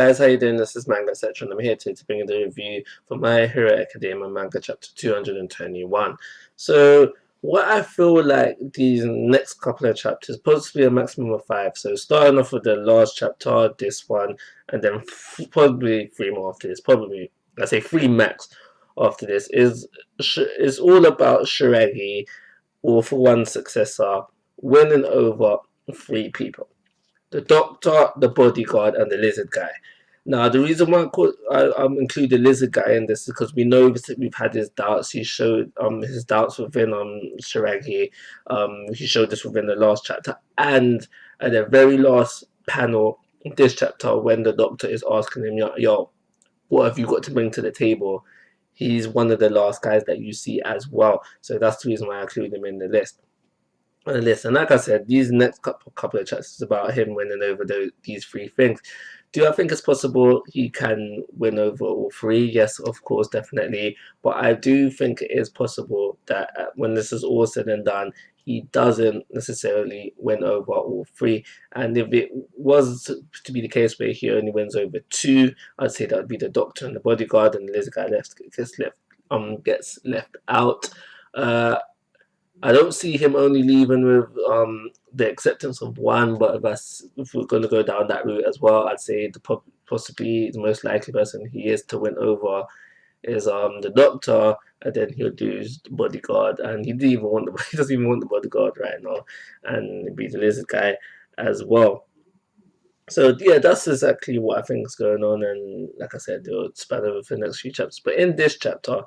guys, how you doing? This is Manga Section. I'm here today to bring you the review for My Hero Academia Manga chapter 221. So what I feel like these next couple of chapters, possibly a maximum of 5. So starting off with the last chapter, this one, and then probably 3 more after this. Probably, I say 3 max after this is all about Shiragi, All for One successor, winning over 3 people. The doctor, the bodyguard, and the lizard guy. Now, the reason why I include the lizard guy in this is because we know we've had his doubts. He showed his doubts within Shiragi. He showed this within the last chapter, and at the very last panel of this chapter, when the doctor is asking him, "Yo, what have you got to bring to the table?" He's one of the last guys that you see as well. So that's the reason why I include him in the list. And listen, like I said, these next couple of chats is about him winning over these 3 things. Do I think it's possible he can win over all 3? Yes, of course, definitely. But I do think it is possible that when this is all said and done, he doesn't necessarily win over all 3. And if it was to be the case where he only wins over 2, I'd say that would be the doctor and the bodyguard, and the lizard guy gets left out. I don't see him only leaving with the acceptance of 1, but if we're going to go down that route as well, I'd say possibly the most likely person he is to win over is the doctor, and then he'll do the bodyguard, and he doesn't even want the bodyguard right now, and it'd be the lizard guy as well. So yeah, that's exactly what I think is going on, and like I said, they'll span over for the next few chapters. But in this chapter,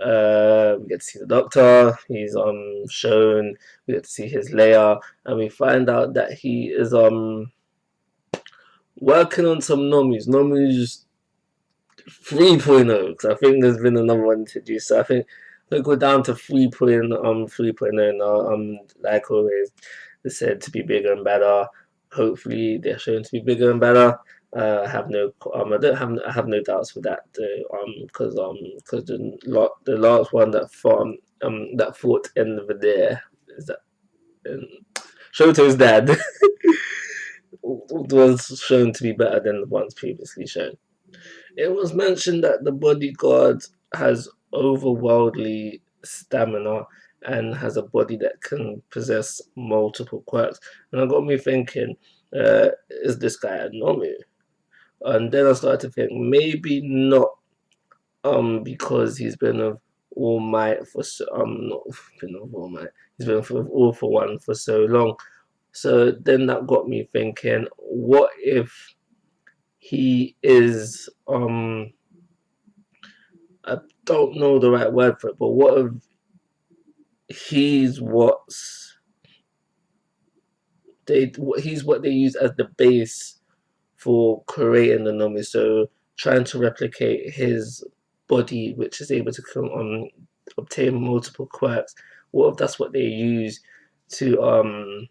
we get to see the doctor. He's shown. We get to see his layer, and we find out that he is working on some normies 3.0, because I think there's been another one introduced. So I think we're down to 3.0 now. Like always, they said to be bigger and better. Hopefully, they're shown to be bigger and better. I have no doubts for that, because the last one that fought over there is that Shoto's dad was shown to be better than the ones previously shown. It was mentioned that the bodyguard has overworldly stamina and has a body that can possess multiple quirks, and it got me thinking, is this guy a Nomu? And then I started to think maybe not, because he's been with All Might for not been with All Might, he's been with All for One for so long. So then that got me thinking, what if he is I don't know the right word for it, but what if he's what they use as the base for creating the Nomi, so trying to replicate his body, which is able to obtain multiple quirks. What if that's what they use to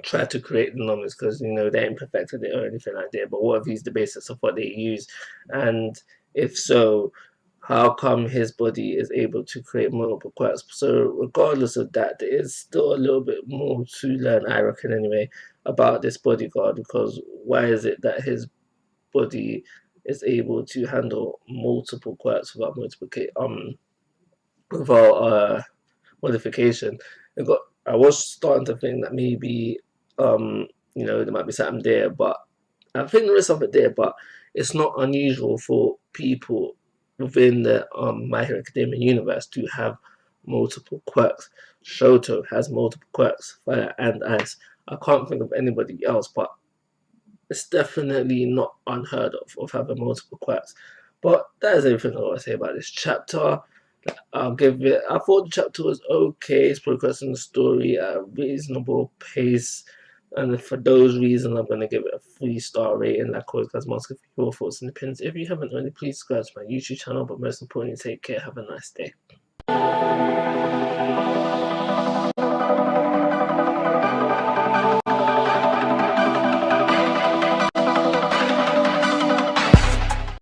try to create the Nomis? Because they ain't perfected it or anything like that. But what if he's the basis of what they use? And if so, how come his body is able to create multiple quirks? So regardless of that, there is still a little bit more to learn, I reckon anyway, about this bodyguard, because why is it that his body is able to handle multiple quirks without modification? I was starting to think that maybe there might be something there, but I think there is something there, but it's not unusual for people within the My Hero Academia universe to have multiple quirks. Shoto has multiple quirks, fire and ice. I can't think of anybody else, but it's definitely not unheard of having multiple quirks. But that is everything I want to say about this chapter. I'll give it. I thought the chapter was okay. It's progressing the story at a reasonable pace, and for those reasons, I'm going to give it a 3-star rating. Like always, guys, ask for your thoughts and opinions. If you haven't already, please subscribe to my YouTube channel. But most importantly, take care. Have a nice day.